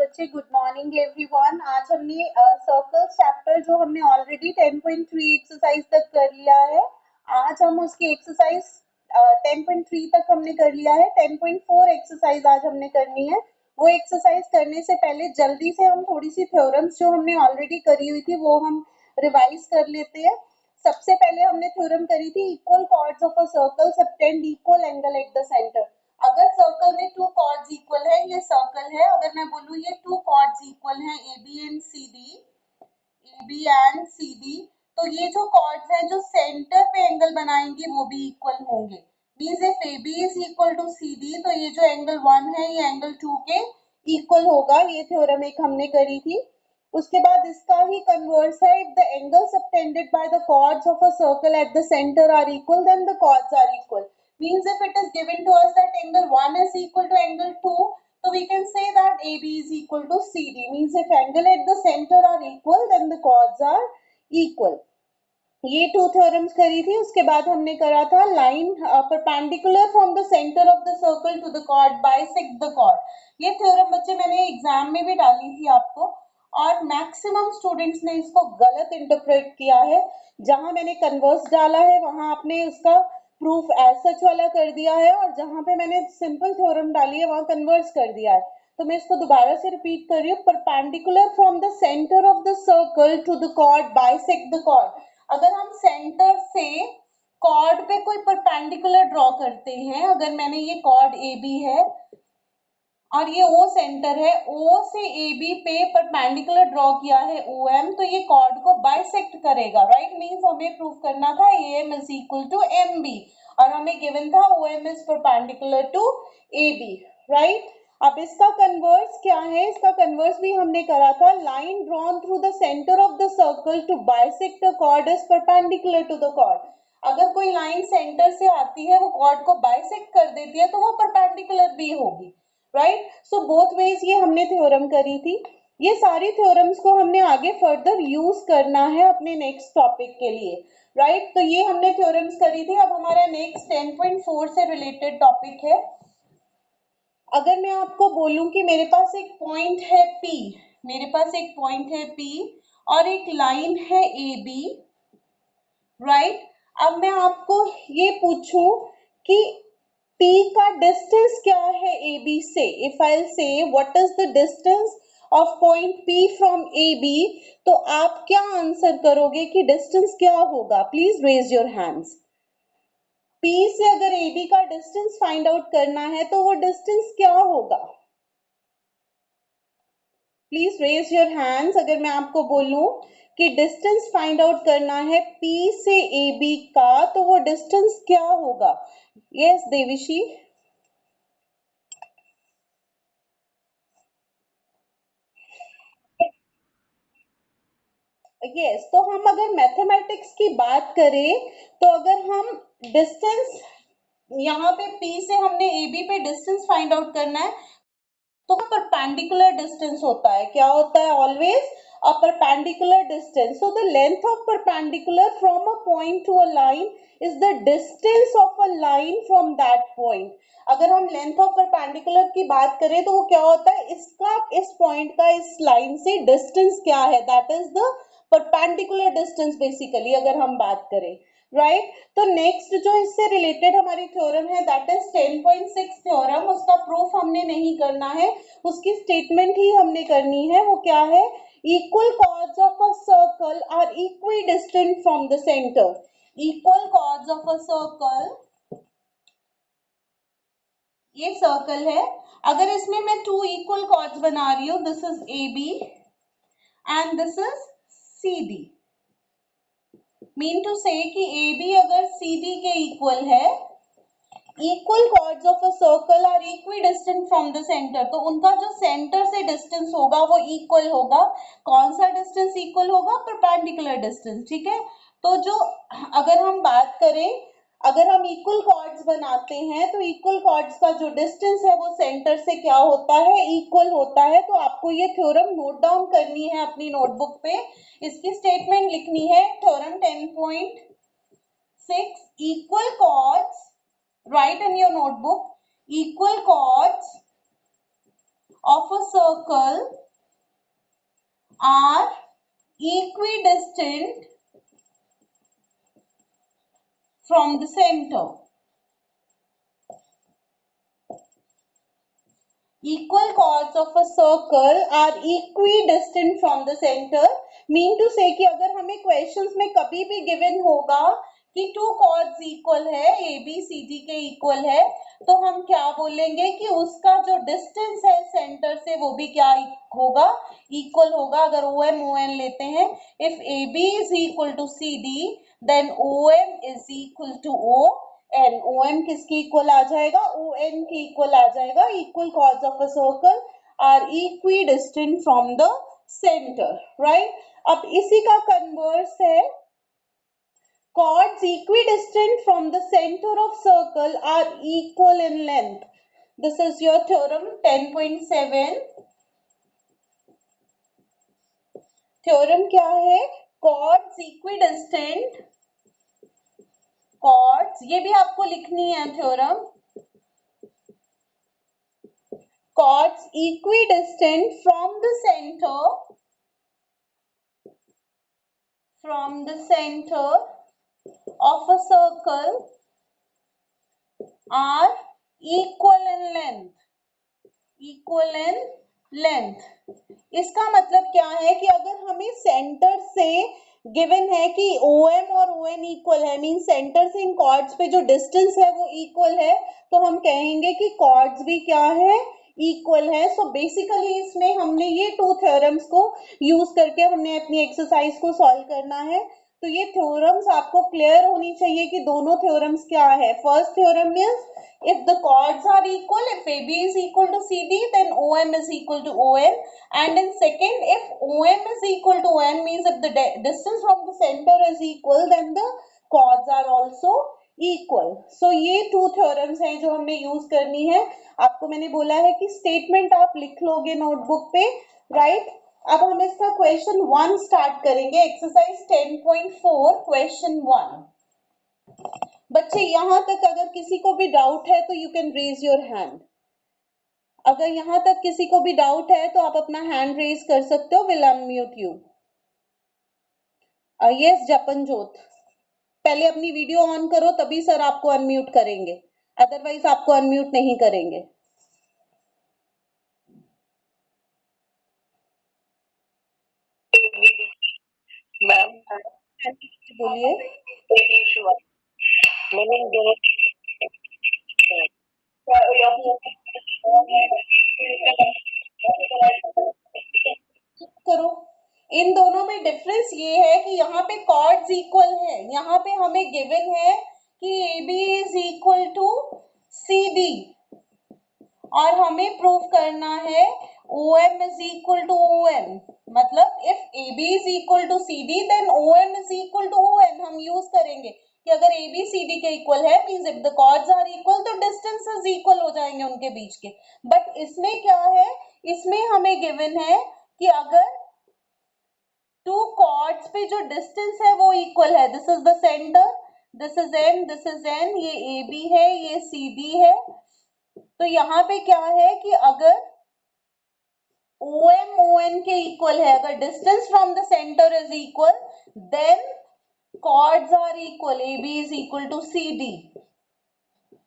बच्चे, good morning everyone. आज हमने सर्कल चैप्टर जो हमने ऑलरेडी 10.3 एक्सरसाइज तक कर लिया है, आज हम उसकी एक्सरसाइज 10.3 तक हमने कर लिया है। 10.4 एक्सरसाइज आज हमने करनी है। वो एक्सरसाइज करने से पहले जल्दी से हम थोड़ी सी थ्योरम्स जो हमने ऑलरेडी करी हुई थी वो हम रिवाइज कर लेते हैं। सबसे पहले हमने थ्योरम करी थी, equal chords of a circle subtend equal angle at the centre. अगर सर्कल में टू कॉर्ड्स इक्वल है, ये सर्कल है, अगर मैं बोलूं ये टू कॉर्ड्स इक्वल हैं A B and C D, तो ये जो कॉर्ड्स हैं जो सेंटर पे एंगल बनाएंगे वो भी इक्वल होंगे। Means if A B is equal to C D, तो ये जो एंगल 1 है ये एंगल 2 के इक्वल होगा। ये थ्योरम एक हमने करी थी। उसके बाद इसका ही कन्वर्स है, if the angle subtended by the chords of a circle at the centre are equal, then the chords are equal. Means if it is given to us that angle 1 is equal to angle 2, so we can say that AB is equal to CD. Means if angle at the center are equal, then the chords are equal. ये two theorems करी थी। उसके बाद हमने करा था line perpendicular from the centre of the circle to the chord bisect the chord. ये theorem बच्चे मैंने एग्जाम में भी डाली थी आपको, और मैक्सिमम स्टूडेंट्स ने इसको गलत इंटरप्रेट किया है। जहां मैंने कन्वर्स डाला है वहां आपने उसका प्रूफ एज सच वाला कर दिया है, और जहां पे मैंने सिंपल थ्योरम डाली है वहां कन्वर्स कर दिया है। तो मैं इसको दोबारा से रिपीट कर रही हूँ, perpendicular from the centre of the circle to the chord bisect the chord. अगर हम सेंटर से कॉर्ड पे कोई परपेंडिकुलर ड्रॉ करते हैं, अगर मैंने ये कॉर्ड ए बी है और ये ओ सेंटर है, ओ से ए बी पे परपेंडिकुलर ड्रॉ किया है ओ एम, तो ये कॉर्ड को बाइसेक्ट करेगा। राइट, मींस हमें प्रूव करना था A M is equal to M B, और हमें गिवन था O M is perpendicular to A B. Right, अब इसका कन्वर्स क्या है? इसका कन्वर्स भी हमने करा था, line drawn through the centre of the circle to bisect the chord is perpendicular to the chord. अगर कोई लाइन सेंटर से आती है, वो कॉर्ड को बाइसेक्ट कर देती है, तो वो परपेंडिकुलर भी होगी। राइट, सो बोथ वेज ये हमने थ्योरम करी थी। ये सारी थ्योरम्स को हमने आगे फर्दर यूज करना है अपने नेक्स्ट टॉपिक के लिए। राइट, तो ये हमने थ्योरम्स करी थी। अब हमारा नेक्स्ट 10.4 से रिलेटेड टॉपिक है। अगर मैं आपको बोलूं कि मेरे पास एक पॉइंट है P, मेरे पास एक पॉइंट है P और एक लाइन है AB, राइट, अब मैं आपको ये पूछूं कि P का डिस्टेंस क्या है AB से। इफ आई से what is the distance of point P from AB, तो आप क्या आंसर करोगे कि डिस्टेंस क्या होगा? Please raise your hands. P से अगर AB का डिस्टेंस फाइंड आउट करना है तो वो डिस्टेंस क्या होगा? Please raise your hands. अगर मैं आपको बोलूं कि डिस्टेंस फाइंड आउट करना है P से AB का, तो वो डिस्टेंस क्या होगा? यस देविशी। यस, तो हम अगर मैथमेटिक्स की बात करें, तो अगर हम डिस्टेंस यहाँ पे P से हमने AB पे डिस्टेंस फाइंड आउट करना है, तो परपेंडिकुलर डिस्टेंस होता है। क्या होता है? Always a perpendicular distance. So the length of perpendicular from a point to a line is the distance of a line from that point. अगर हम लेंथ ऑफ परपेंडिकुलर की बात करें तो वो क्या होता है? इसका, इस पॉइंट का इस लाइन से डिस्टेंस क्या है, that is the perpendicular distance basically, अगर हम बात करें। राइट, तो नेक्स्ट जो इससे रिलेटेड हमारी थ्योरम है दैट इज 10.6 थ्योरम। उसका प्रूफ हमने नहीं करना है, उसकी स्टेटमेंट ही हमने करनी है। वो क्या है? Equal chords of a circle are equidistant from the centre. Equal chords of a circle, ये सर्कल है, अगर इसमें मैं टू इक्वल कॉर्ड्स बना रही हूं, this is A B and this is C D, mean to say कि A B अगर सी डी के इक्वल है, equal chords of a circle are equidistant from the centre, तो उनका जो सेंटर से डिस्टेंस होगा वो इक्वल होगा। कौन सा डिस्टेंस इक्वल होगा? Perpendicular distance. ठीक है, तो जो अगर हम बात करें, अगर हम इक्वल कॉर्ड्स बनाते हैं तो इक्वल कॉर्ड्स का जो डिस्टेंस है वो सेंटर से क्या होता है? इक्वल होता है। तो आपको ये थ्योरम नोट डाउन करनी है अपनी नोटबुक पे, इसकी स्टेटमेंट लिखनी है। Theorem 10.6, equal chords, write in your notebook, equal chords of a circle are equidistant from the center. Equal chords of a circle are equidistant from the center. Mean to say कि अगर हमें questions में कभी भी given होगा कि two chords equal है, A B C D के equal है, तो हम क्या बोलेंगे कि उसका जो distance है center से वो भी क्या होगा, equal होगा. अगर OM ON लेते हैं, if AB is equal to CD, then OM is equal to O. N O M किसकी इक्वल आ जाएगा, ओ एन की इक्वल आ जाएगा. Equal chords of a circle are equidistant from the centre, right. अब इसी का कन्वर्स है, chords equidistant from the center of circle are equal in length. This is your theorem 10.7. theorem क्या है, chords equidistant, chords, ये भी आपको लिखनी है theorem, chords equidistant from the center of a circle are equal in length. इसका मतलब क्या है कि अगर हमें सेंटर से गिवन है कि OM और ON इक्वल है, मीन सेंटर से इन कॉर्ड्स पे जो डिस्टेंस है वो इक्वल है, तो हम कहेंगे कि कॉर्ड्स भी क्या है, इक्वल है. सो बेसिकली इसमें हमने ये टू थ्योरम्स को यूज करके हमने अपनी एक्सरसाइज को सॉल्व करना है. तो ये थ्योरम्स आपको क्लियर होनी चाहिए कि दोनों थ्योरम्स क्या है. First theorem means if the chords are equal, if AB is equal to CD, then OM is equal to ON. And in second, if OM is equal to ON, means if the distance from the center is equal, then the chords are also equal. So ये two theorems हैं जो हमने use करनी है. आपको मैंने बोला है कि स्टेटमेंट आप लिख लोगे नोटबुक पे, राइट. अब हम इसका क्वेश्चन 1 स्टार्ट करेंगे. Exercise 10.4 question 1. बच्चे यहां तक अगर किसी को भी डाउट है तो you can raise your hand. अगर यहां तक किसी को भी डाउट है तो आप अपना हैंड रेज कर सकते हो. Will unmute you. यस जपनजोत, पहले अपनी वीडियो ऑन करो तभी सर आपको अनम्यूट करेंगे, अदरवाइज आपको अनम्यूट नहीं करेंगे. मैम बोलिए. करो. इन दोनों में डिफरेंस ये है कि यहाँ पे कॉर्ड्स इक्वल है, यहाँ पे हमें गिवन है कि AB is equal to CD और हमें प्रूव करना है OM is equal to ON. मतलब if AB is equal to CD then OM is equal to ON. हम यूज करेंगे कि अगर AB CD के इक्वल है means if the chords are equal तो डिस्टेंसेस इक्वल हो जाएंगे उनके बीच के. बट इसमें क्या है, इसमें हमें गिवन है कि अगर टू कॉर्ड्स पे जो डिस्टेंस है वो इक्वल है, this is the centre, this is N, ये AB है, ये CD है. तो यहाँ पे क्या है कि अगर OM ON के इक्वल है, अगर distance from the centre is equal, then chords are equal, AB is equal to CD.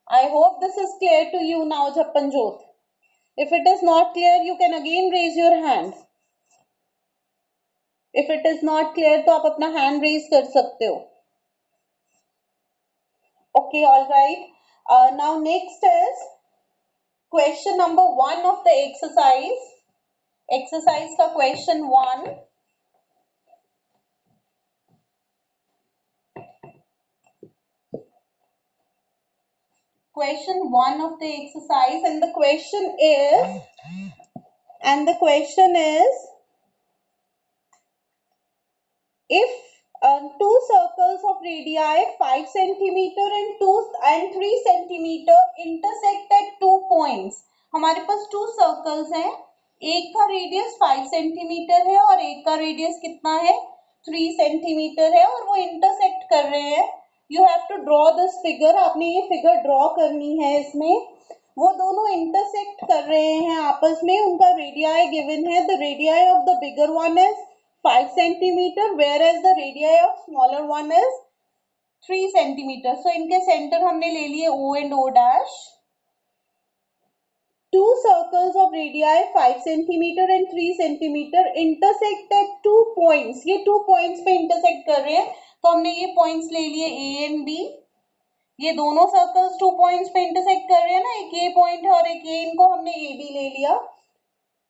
I hope this is clear to you now, Jappanjot. If it is not clear, you can again raise your hand. If it is not clear, तो आप अपना hand raise कर सकते हो. Okay, all right. Now next is question number 1 of the exercise. Exercise का question 1. Question 1 of the exercise, and the question is if two circles of radii 5 centimeter and 3 centimeter intersect at 2 points. हमारे पास 2 circles हैं, एक का radius 5 centimetre है और एक का radius कितना है, 3 सेंटीमीटर है, और वो इंटरसेक्ट कर रहे हैं. You have to draw this figure. आपने ये फिगर ड्रॉ करनी है. इसमें वो दोनों इंटरसेक्ट कर रहे हैं आपस में, उनका रेडियाई गिवन है। The radii of the bigger one is 5 centimetre whereas the radii of smaller one is 3 centimetre. So इनके सेंटर हमने ले लिए O and O dash. Two circles of radii 5 centimeter and 3 centimeter intersect at 2 points। ये 2 points पे intersect कर रहे हैं, तो हमने ये points ले लिए A and B। ये दोनों सर्कल्स 2 पॉइंट्स पे इंटरसेक्ट कर रहे हैं ना, एक ए पॉइंट है और एक ए, इनको हमने ए बी ले लिया।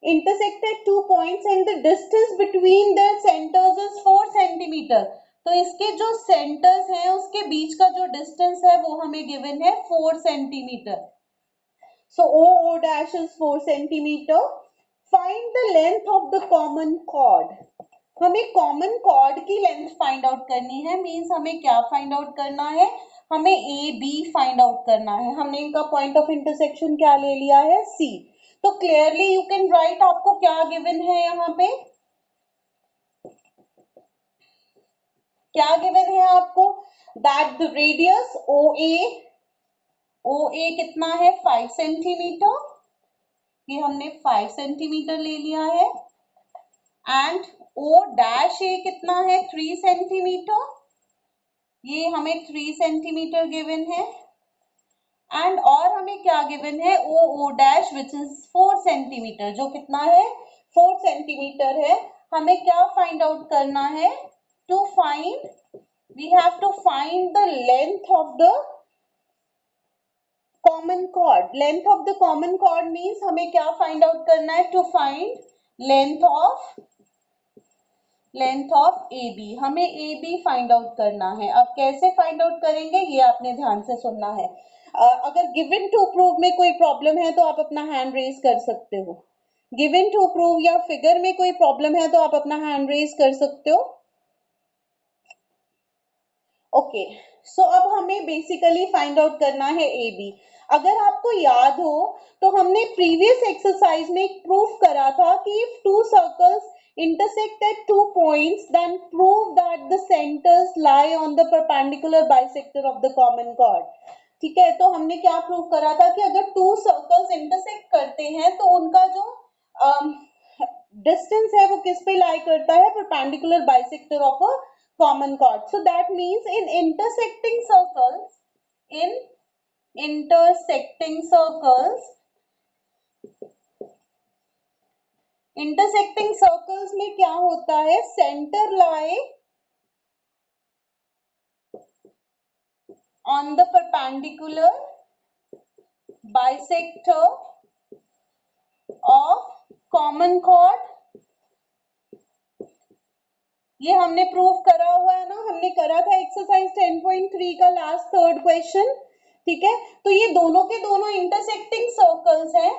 Intersected 2 points and the distance between their centres is 4 centimetre. तो इसके जो सेंटर्स हैं उसके बीच का जो डिस्टेंस है वो हमें गिवन है 4 centimetre. So O dash is 4 centimetre. Find the length of the common cord. हमें कॉमन कॉर्ड की लेंथ फाइंड आउट करनी है। मींस हमें क्या फाइंड आउट करना है, हमें ए बी फाइंड आउट करना है। हमने इनका पॉइंट ऑफ इंटरसेक्शन क्या ले लिया है, सी। तो क्लियरली यू कैन राइट, आपको क्या गिवन है यहाँ पे, क्या गिवन है आपको, दैट द रेडियस ओ ए कितना है 5 सेंटीमीटर, ये हमने 5 सेंटीमीटर ले लिया है। एंड ओ डैश ए कितना है 3 सेंटीमीटर, ये हमें 3 सेंटीमीटर गिवन है। एंड और हमें क्या गिवन है, O dash which is 4 centimetre, जो कितना है 4 सेंटीमीटर है। हमें क्या फाइंड आउट करना है, to find, we have to find the length of the common chord. Length of the common chord means हमें क्या फाइंड आउट करना है, to find length of A B. हमें ए बी फाइंड आउट करना है। अब कैसे फाइंड आउट करेंगे ये आपने ध्यान से सुनना है। अगर गिवन टू प्रूव में कोई प्रॉब्लम है तो आप अपना हैंड रेज कर सकते हो। गिवन टू प्रूव या फिगर में कोई प्रॉब्लम है तो आप अपना हैंड रेज कर सकते हो। ओके, सो अब हमें बेसिकली फाइंड आउट करना है ए बी। अगर आपको याद हो तो हमने प्रीवियस एक्सरसाइज में एक प्रूफ करा था कि if two circles intersect at 2 points then prove that the centers lie on the perpendicular bisector of the common chord। ठीक है, तो हमने क्या प्रूव करा था कि अगर टू सर्कल्स इंटरसेक्ट करते हैं तो उनका जो डिस्टेंस है वो किस पे लाई करता है, perpendicular bisector of a common chord. So that means in intersecting circles में क्या होता है, centre lie on the perpendicular bisector of common chord। ये हमने प्रूव करा हुआ है ना, हमने करा था एक्सरसाइज 10.3 का लास्ट थर्ड क्वेश्चन। ठीक है, तो ये दोनों के दोनों इंटरसेक्टिंग सर्कल्स हैं।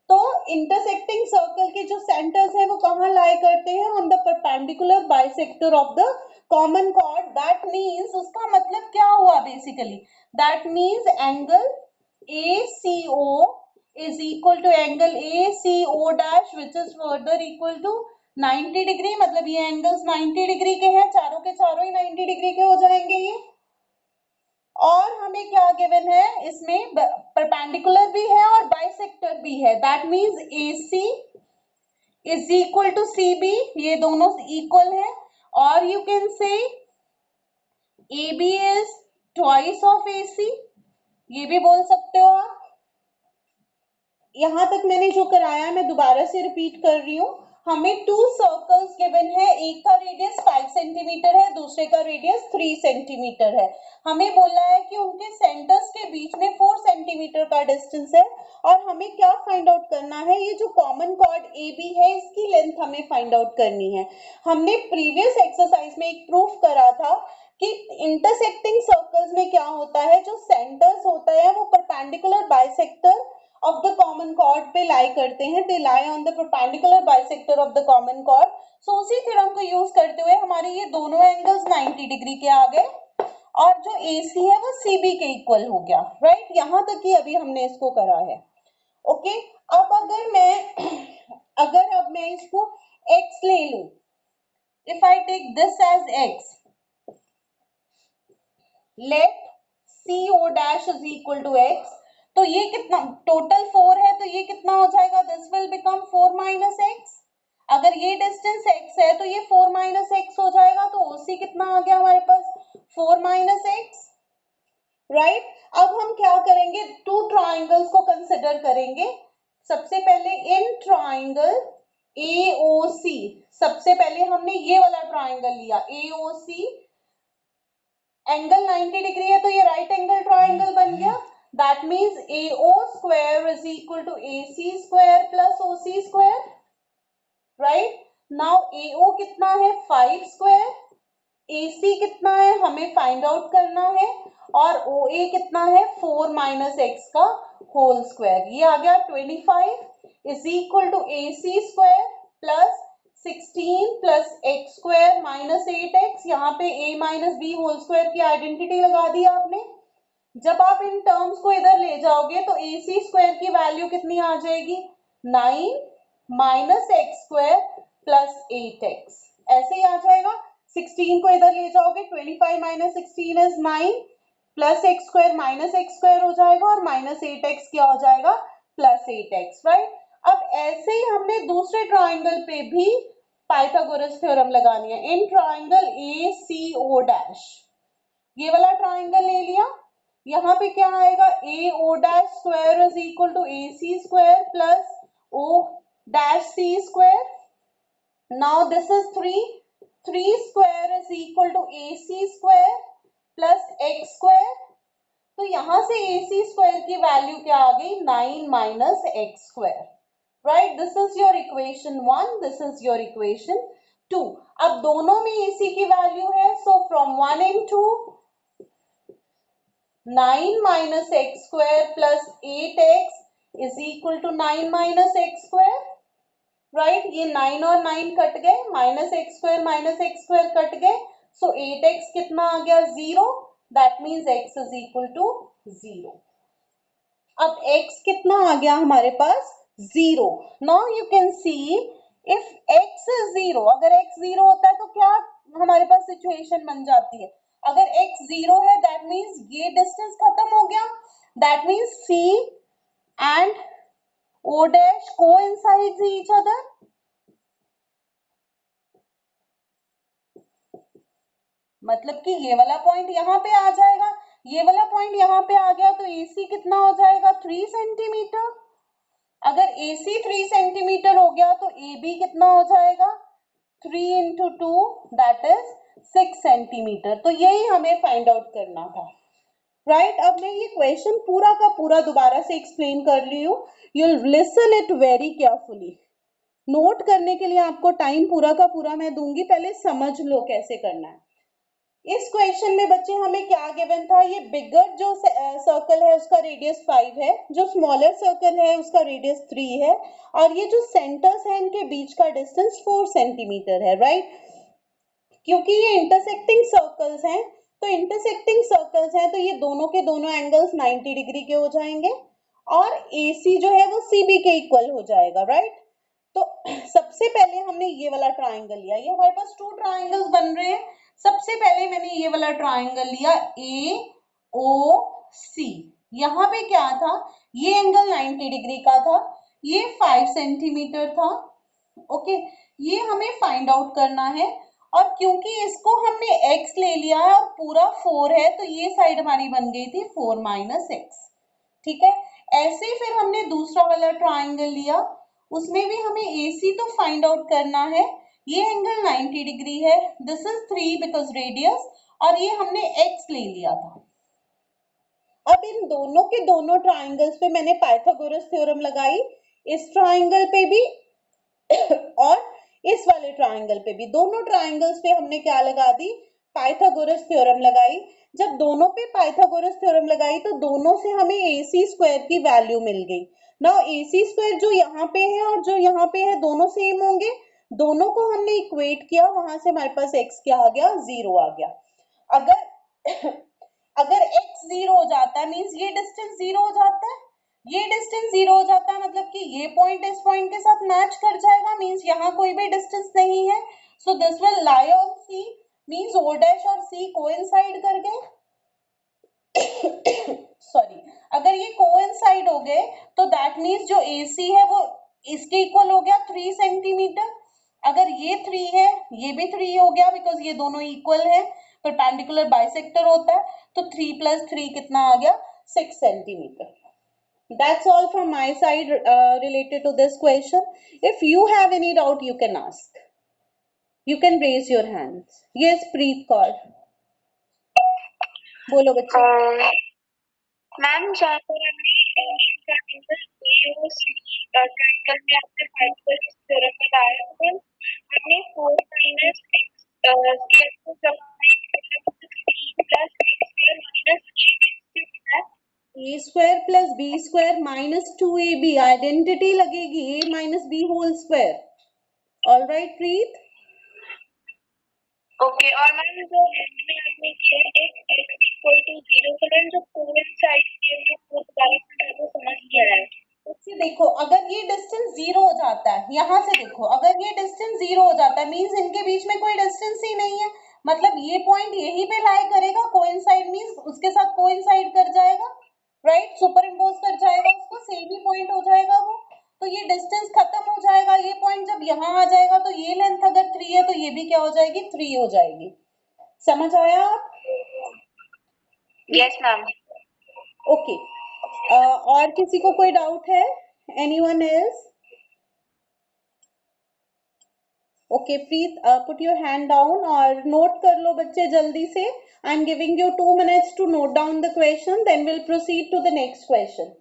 तो इंटरसेक्टिंग सर्कल के जो सेंटर्स हैं वो कहाँ लाई करते हैं, on the perpendicular bisector of the common cord. That means, उसका मतलब क्या हुआ basically, that means angle ACO is equal to angle ACO dash which is further equal to 90 degree. मतलब ये एंगल्स 90 डिग्री के हैं, चारों के चारों ही 90 डिग्री के हो जाएंगे ये। और हमें क्या गिवन है, इसमें परपेंडिकुलर भी है और बाइसेक्टर भी है। That means AC is equal to CB, ये दोनों इक्वल है। और you can say AB is twice of AC, ये भी बोल सकते हो आप। यहां तक मैंने जो कराया है मैं दोबारा से रिपीट कर रही हूँ। हमें टू सर्कल्स गिवन है, एक का रेडियस 5 सेंटीमीटर है, दूसरे का रेडियस 3 सेंटीमीटर है। हमें बोला है कि उनके सेंटर्स के बीच में 4 सेंटीमीटर का डिस्टेंस है। और हमें क्या फाइंड आउट करना है, ये जो कॉमन कॉर्ड AB है इसकी लेंथ हमें फाइंड आउट करनी है। हमने प्रीवियस एक्सरसाइज में एक प्रूफ करा था कि इंटरसेक्टिंग सर्कल्स में क्या होता है, जो सेंटर्स होता है वो perpendicular bisector of the common chord पे लाई करते हैं, they lie on the perpendicular bisector of the common chord। so उसी थ्योरम को यूज करते हुए हमारे ये दोनों एंगल्स 90 डिग्री के आ गए और जो AC है वो CB के इक्वल हो गया। राइट, यहां तक ही अभी हमने इसको करा है। ओके, अब अब मैं इसको x ले लूं, if I take this as x, let CO dash is equal to x, तो ये कितना, टोटल 4 है तो ये कितना हो जाएगा, this will become 4 minus x. अगर ये डिस्टेंस x है तो ये 4 माइनस एक्स हो जाएगा, तो OC कितना आ गया हमारे पास, 4 माइनस एक्स, राइट। अब हम क्या करेंगे, टू ट्राइंगल्स को कंसिडर करेंगे। सबसे पहले इन ट्राइंगल AOC, सबसे पहले हमने ये वाला ट्राइंगल लिया AOC, एंगल 90 डिग्री है तो ये राइट एंगल ट्राइंगल बन गया। That means AO square is equal to AC square plus OC square, right. Now AO कितना है 5 स्क्वायर, AC कितना है हमें फाइंड आउट करना है, और OA कितना है 4 माइनस एक्स का होल स्क्वायर, ये आ गया 25 is equal to AC square plus 16 plus x square minus 8x, यहाँ पे a minus b whole square की आइडेंटिटी लगा दी आपने। जब आप इन टर्म्स को इधर ले जाओगे तो AC स्क्वायर की वैल्यू कितनी आ जाएगी, 9 minus x square plus 8x, ऐसे ही आ जाएगा। 16 को इधर ले जाओगे, 25 minus 16 is 9 plus x square minus x square हो जाएगा, और माइनस 8x क्या हो जाएगा, प्लस 8x, राइट। अब ऐसे ही हमने दूसरे ट्राइंगल पे भी पाइथागोरस थ्योरम लगानी है। इन ट्राइंगल ACO डैश, ये वाला ट्राइंगल ले लिया, यहाँ पे क्या आएगा, AO dash square is equal to AC square plus O dash C square. Now this is 3 square is equal to AC square plus x square. तो यहां से AC स्क्वायर की वैल्यू क्या आ गई, 9 minus x square, right. This is your equation 1, this is your equation 2। अब दोनों में AC की वैल्यू है, so from 1 and 2 9 minus x square plus 8x is equal to 9 minus x square, right. ये 9 और 9 कट गए, माइनस एक्स स्क्वायर कट गए, सो 8x कितना आ गया, 0, that means x is equal to 0। अब x कितना आ गया हमारे पास, 0। Now you can see if x is 0, अगर x 0 होता है तो क्या हमारे पास सिचुएशन बन जाती है, अगर x 0 है दैट मीन्स ये डिस्टेंस खत्म हो गया, that means C and O dash coincides each other, मतलब कि ये वाला पॉइंट यहाँ पे आ जाएगा, ये वाला पॉइंट यहाँ पे आ गया, तो AC कितना हो जाएगा, 3 सेंटीमीटर। अगर AC 3 सेंटीमीटर हो गया तो AB कितना हो जाएगा, 3 इंटू 2 दैट इज 6 सेंटीमीटर। तो यही हमें फाइंड आउट करना था, राइट। अब मैं ये क्वेश्चन पूरा का पूरा दोबारा से एक्सप्लेन कर रही हूँ, you will listen it very carefully. Note करने के लिए आपको टाइम पूरा का पूरा मैं दूंगी, पहले समझ लो कैसे करना है। इस क्वेश्चन में बच्चे हमें क्या गिवन था, ये बिगर जो सर्कल है उसका रेडियस 5 है, जो स्मॉलर सर्कल है उसका रेडियस 3 है, और ये जो सेंटर्स है इनके बीच का डिस्टेंस 4 सेंटीमीटर है, राइट। क्योंकि ये इंटरसेक्टिंग सर्कल्स हैं, तो इंटरसेक्टिंग सर्कल्स हैं तो ये दोनों के दोनों एंगल्स 90 डिग्री के हो जाएंगे, और AC जो है वो CB के इक्वल हो जाएगा, राइट। तो सबसे पहले हमने ये वाला ट्राइंगल लिया, ये हमारे पास 2 ट्राइंगल्स बन रहे हैं। सबसे पहले मैंने ये वाला ट्राइंगल लिया AOC, यहाँ पे क्या था, ये एंगल 90 डिग्री का था, ये 5 सेंटीमीटर था, ओके। ये हमें फाइंड आउट करना है, और क्योंकि इसको हमने x ले लिया है और पूरा 4 है तो ये साइड हमारी बन गई थी 4 माइनस एक्स, ठीक है। ऐसे ही फिर हमने दूसरा वाला ट्राइंगल लिया, उसमें भी हमें AC तो फाइंड आउट करना है, ये एंगल 90 डिग्री है, दिस इज 3 बिकॉज रेडियस, और ये हमने x ले लिया था। अब इन दोनों के दोनों ट्राइंगल्स पे मैंने पाइथागोरस थ्योरम लगाई, इस ट्राइंगल पे भी और इस वाले ट्राइंगल पे भी, दोनों ट्राइंगल्स पे हमने क्या लगा दी, पाइथागोरस थ्योरम लगाई। जब दोनों पे पाइथागोरस थ्योरम लगाई तो दोनों से हमें AC स्क्वायर की वैल्यू मिल गई। नाउ AC स्क्वायर जो यहाँ पे है और जो यहाँ पे है दोनों सेम होंगे, दोनों को हमने इक्वेट किया, वहां से हमारे पास x क्या आ गया, 0 आ गया। अगर अगर x 0 हो जाता है मींस ये डिस्टेंस 0 हो जाता है, ये डिस्टेंस 0 हो जाता है, मतलब कि ये पॉइंट इस पॉइंट के साथ मैच कर जाएगा, मींस यहाँ कोई भी डिस्टेंस नहीं है, so this will lie on C, means O dash और C कोइंसाइड कर गए। सॉरी, अगर ये कोइंसाइड हो गए तो दैट मीन्स जो AC है वो इसके इक्वल हो गया 3 सेंटीमीटर। अगर ये 3 है, ये भी 3 हो गया बिकॉज ये दोनों इक्वल है, परपेंडिकुलर बाइसेक्टर होता है, तो 3 + 3 कितना आ गया, 6 centimetre. That's all from my side related to this question. If you have any doubt, you can ask. You can raise your hands. Yes, Preet Kaur. बोलो बच्चे। मैम जहाँ पर हमने ट्रायंगल ट्रायंगल में आपने पाइथागोरस थ्योरम बताया था, हमने 4 - x स्क्वायर को जब a square plus b square minus 2ab identity लगेगी a minus b whole square. All right, Preet. Okay, और मैम जो एंड में आपने किया x इक्वल टू 0 तो मैम जो कोइंसाइड किया है वो दोबारा से तो समझ गया है। इससे देखो, अगर ये डिस्टेंस 0 हो जाता है, यहाँ से देखो, अगर ये डिस्टेंस 0 हो जाता है मींस इनके बीच में कोई डिस्टेंस ही नहीं है, मतलब ये पॉइंट यहीं पे लाई करेगा, कोइंसाइड मींस उसके साथ कोइंसाइड कर जाएगा, राइट, सुपर इम्पोज कर जाएगा उसको, सेम ही पॉइंट हो जाएगा वो, तो ये डिस्टेंस खत्म हो जाएगा। ये पॉइंट जब यहाँ आ जाएगा तो ये लेंथ अगर 3 है तो ये भी क्या हो जाएगी, 3 हो जाएगी। समझ आया आप? Yes ma'am. ओके, और किसी को कोई डाउट है? Anyone else? Okay Preet, put your hand down और नोट कर लो बच्चे जल्दी से। I am giving you 2 minutes to note down the question, then will proceed to the next question.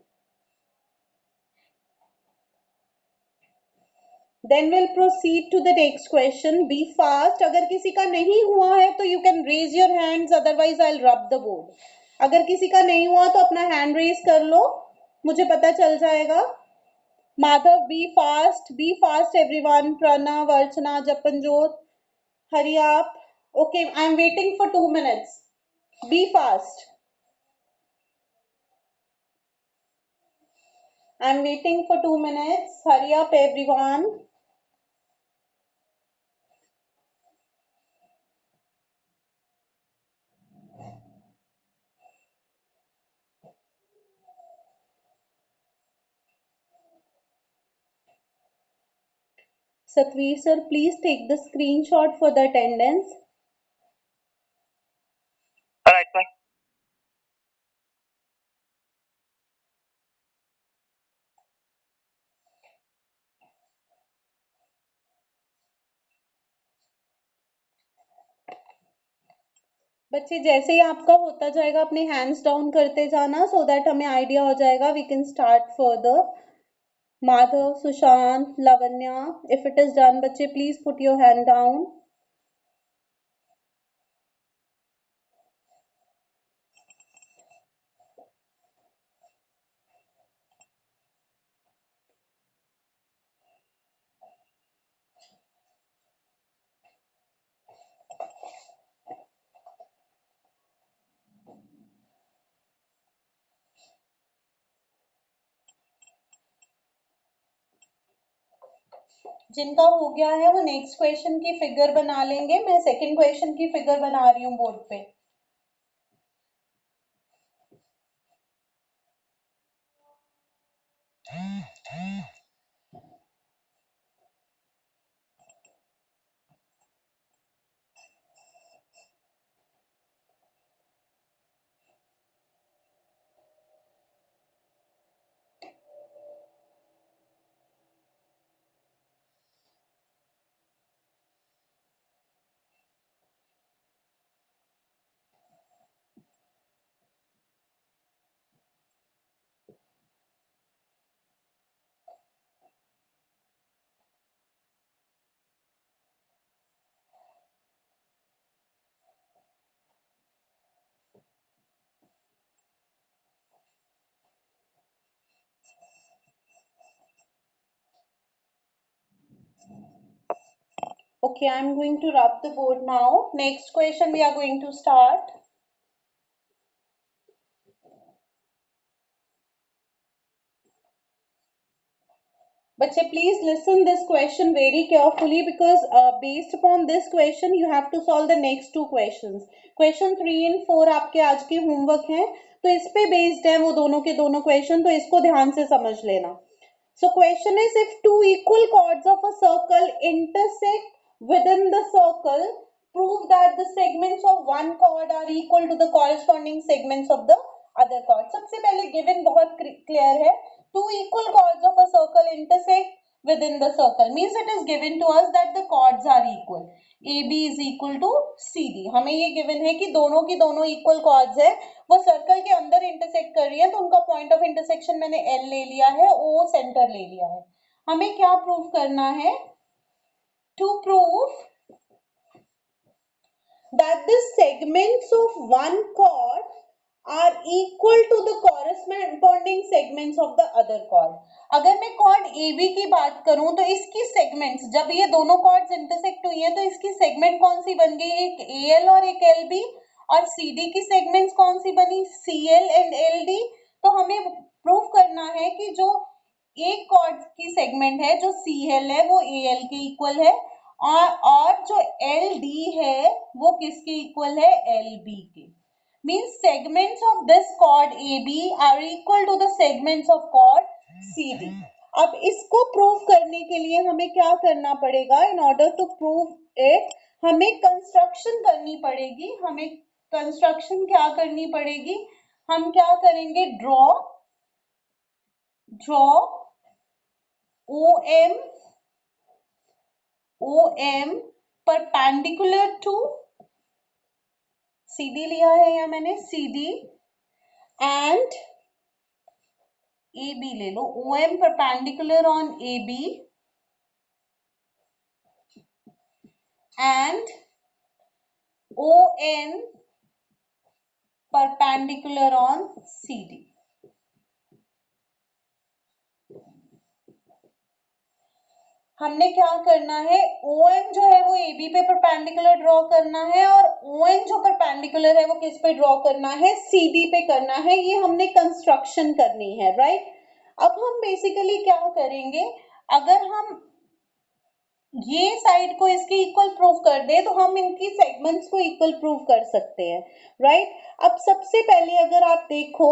Then we'll proceed to the next question. Be fast. अगर किसी का नहीं हुआ है तो you can raise your hands, otherwise I'll rub the board. अगर किसी का नहीं हुआ तो अपना hand raise कर लो, मुझे पता चल जाएगा। Madhav, be fast everyone. Pranav, Archana, Japanjot, hurry up. Okay, I'm waiting for 2 minutes. Be fast. I'm waiting for 2 minutes. Hurry up everyone. Satvir sir, please take the screenshot for the attendance. Alright, sir. बच्चे जैसे ही आपका होता जाएगा अपने hands down करते जाना, so that हमें idea हो जाएगा, we can start further. Madhav, Sushant, Lavanya, if it is done बच्चे please put your hand down. जिनका हो गया है वो नेक्स्ट क्वेश्चन की फिगर बना लेंगे। मैं सेकंड क्वेश्चन की फिगर बना रही हूँ बोर्ड पे। Okay, I'm going to rub the board now. Next question we are going to start. Bachche, please listen this question very carefully because based upon this question you have to solve the next two questions. Question 3 and 4 आपके आज के homework हैं, तो इस पे based है वो दोनों के दोनों क्वेश्चन, तो इसको ध्यान से समझ लेना. So question is, if two equal chords of a circle intersect within the circle, prove that the segments of one chord are equal to the corresponding segments of the other chord. सबसे पहले given बहुत clear है, two equal chords of a circle intersect within the circle means it is given to us that the chords are equal. AB is equal to CD. हमें ये given है कि दोनों की दोनों equal chords है, वो सर्कल के अंदर इंटरसेक्ट कर रही है, तो उनका पॉइंट ऑफ इंटरसेक्शन मैंने L ले लिया है, O सेंटर ले लिया है. हमें क्या प्रूव करना है? To prove that the segments of one chord are equal to the corresponding segments of the other chord. अगर मैं chord AB की बात करूं तो इसकी segments, जब ये दोनों chords intersect हुई हैं तो इसकी segment कौन सी बन गई? एक AL और एक LB. और CD की segments कौन सी बनी? CL and LD. तो हमें प्रूव करना है कि जो एक chord की segment है जो CL है वो AL के इक्वल है, और जो LD है वो किसके इक्वल है? LB के. Means segments of this chord AB are equal to the segments of chord CD. अब इसको प्रूव करने के लिए हमें क्या करना पड़ेगा? In order to prove it, हमें कंस्ट्रक्शन करनी पड़ेगी. हमें कंस्ट्रक्शन क्या करनी पड़ेगी? हम क्या करेंगे? Draw OM perpendicular to CD लिया है या मैंने CD and AB ले लो. OM perpendicular on AB and ON perpendicular on CD. हमने क्या करना है? OM जो है वो AB पे परपेंडिकुलर ड्रॉ करना है, और ON जो परपेंडिकुलर है वो किस पे ड्रॉ करना है? CD पे करना है. ये हमने कंस्ट्रक्शन करनी है, राइट? अब हम बेसिकली क्या करेंगे? अगर हम ये साइड को इसके इक्वल प्रूव कर दे तो हम इनकी सेगमेंट्स को इक्वल प्रूव कर सकते हैं, राइट? अब सबसे पहले अगर आप देखो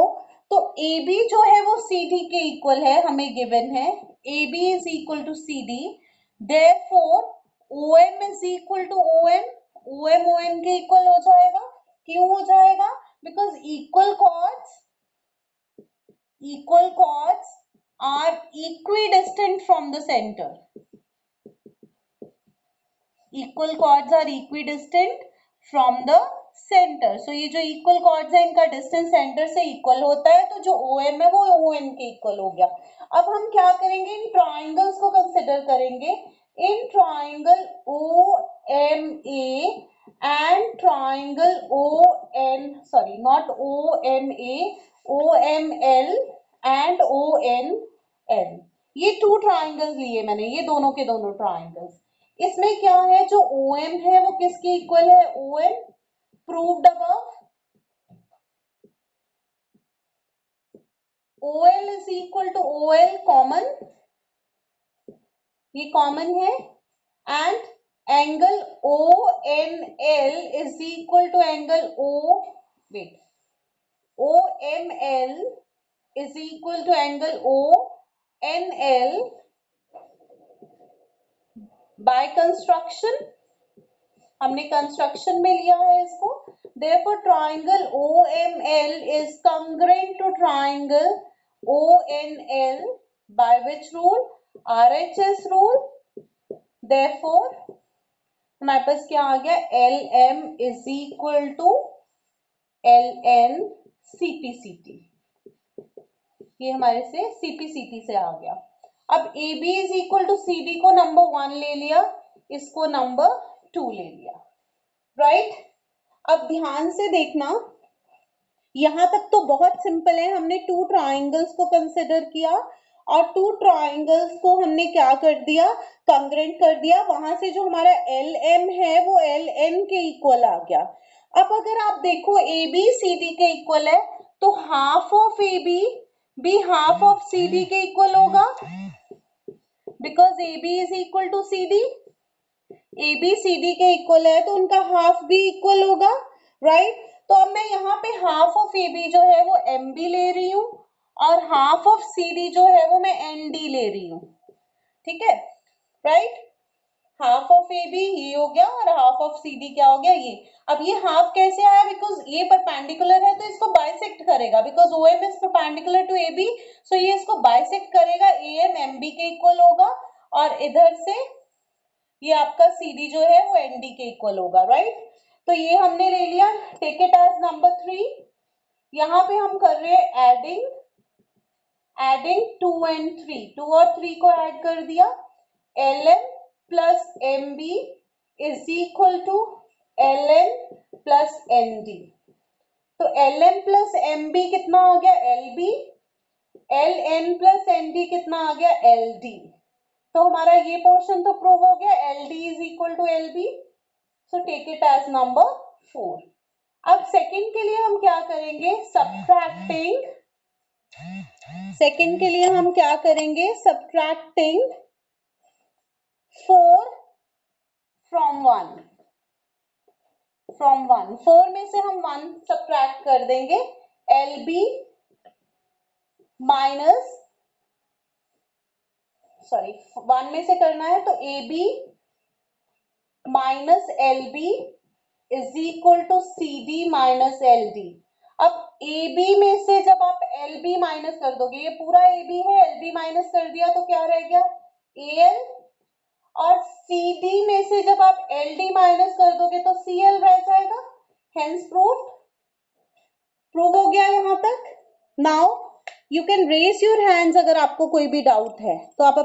तो AB जो है वो CD के इक्वल है, हमें गिवन है AB is equal to CD. Therefore OM is equal to ON. OM के इक्वल हो जाएगा. क्यों हो जाएगा? Because equal chords are equidistant from the center. Equal chords are equidistant from the center. So ये जो equal chords है इनका distance center से equal होता है, तो जो OM है वो ON के equal हो गया. अब हम क्या करेंगे? इन triangles को consider करेंगे. In triangle OMA and triangle OML and ONL. ये two triangles लिए मैंने, ये दोनों के दोनों triangles. इसमें क्या है? जो OM है वो किसके इक्वल है? ON. Proved above. OL is equal to OL common, ये कॉमन है, and angle ONL is equal to angle OML is equal to angle ONL by construction. हमने कंस्ट्रक्शन में लिया है इसको. Therefore triangle OML is congruent to triangle ONL by which rule? RHS rule. Therefore हमारे पास क्या आ गया? LM is equal to LN CPCT. ये हमारे से CPCT से आ गया. अब AB is equal to CD को नंबर 1 ले लिया, इसको नंबर 2 ले लिया, राइट? अब ध्यान से देखना, यहां तक तो बहुत सिंपल है. हमने टू ट्राइंगल्स को कंसिडर किया और टू ट्राइंगल्स को हमने क्या कर दिया? कंग्रेंट कर दिया. वहां से जो हमारा LM है वो LN के इक्वल आ गया. अब अगर आप देखो AB CD के इक्वल है तो हाफ ऑफ AB भी हाफ ऑफ CD के इक्वल होगा, because AB is equal to CD. AB CD के इक्वल है तो उनका हाफ भी इक्वल होगा, राइट? तो अब मैं यहाँ पे हाफ ऑफ ए बी जो है वो एम बी ले रही हूँ और हाफ ऑफ सी डी जो है वो मैं एन डी ले रही हूँ, ठीक है, right. Half of A B ये हो गया और हाफ ऑफ सी डी क्या हो गया ये। अब ये हाफ कैसे आया, बिकॉज ये परपेंडिकुलर है तो इसको बाइसेक्ट करेगा, because O M is perpendicular to A B, so ये इसको बाइसेक्ट करेगा, ए एम एम बी के इक्वल होगा और इधर से ये आपका सी डी जो है वो एन डी के इक्वल होगा, राइट। तो ये हमने ले लिया, टेक इट एज नंबर 3। यहाँ पे हम कर रहे हैं एडिंग 2 and 3, 2 और 3 को ऐड कर दिया, L M plus M B is equal to L N plus N D. तो L M plus M B कितना आ गया, L B, L N plus N D कितना आ गया, एल डी। तो हमारा ये पोर्शन तो प्रूव हो गया, L D is equal to L B, so take it as number 4। अब सेकंड के लिए हम क्या करेंगे, सब्ट्रैक्टिंग, सेकंड के लिए हम क्या करेंगे, सब्ट्रैक्टिंग 4 फ्रॉम 1, 4 में से हम 1 सब्ट्रैक्ट कर देंगे, एल बी माइनस, सॉरी 1 में से करना है तो A B minus L B is equal to C D minus L D. अब ए बी में से जब आप एल बी माइनस कर दोगे, ये पूरा ए बी है, एल बी माइनस कर दिया तो क्या रह गया, ए एल, और सी डी में से जब आप एल डी माइनस कर दोगे तो सी एल रह जाएगा, हेंस प्रूव हो गया यहाँ तक। Now you can raise your hands अगर आपको कोई भी डाउट है तो आप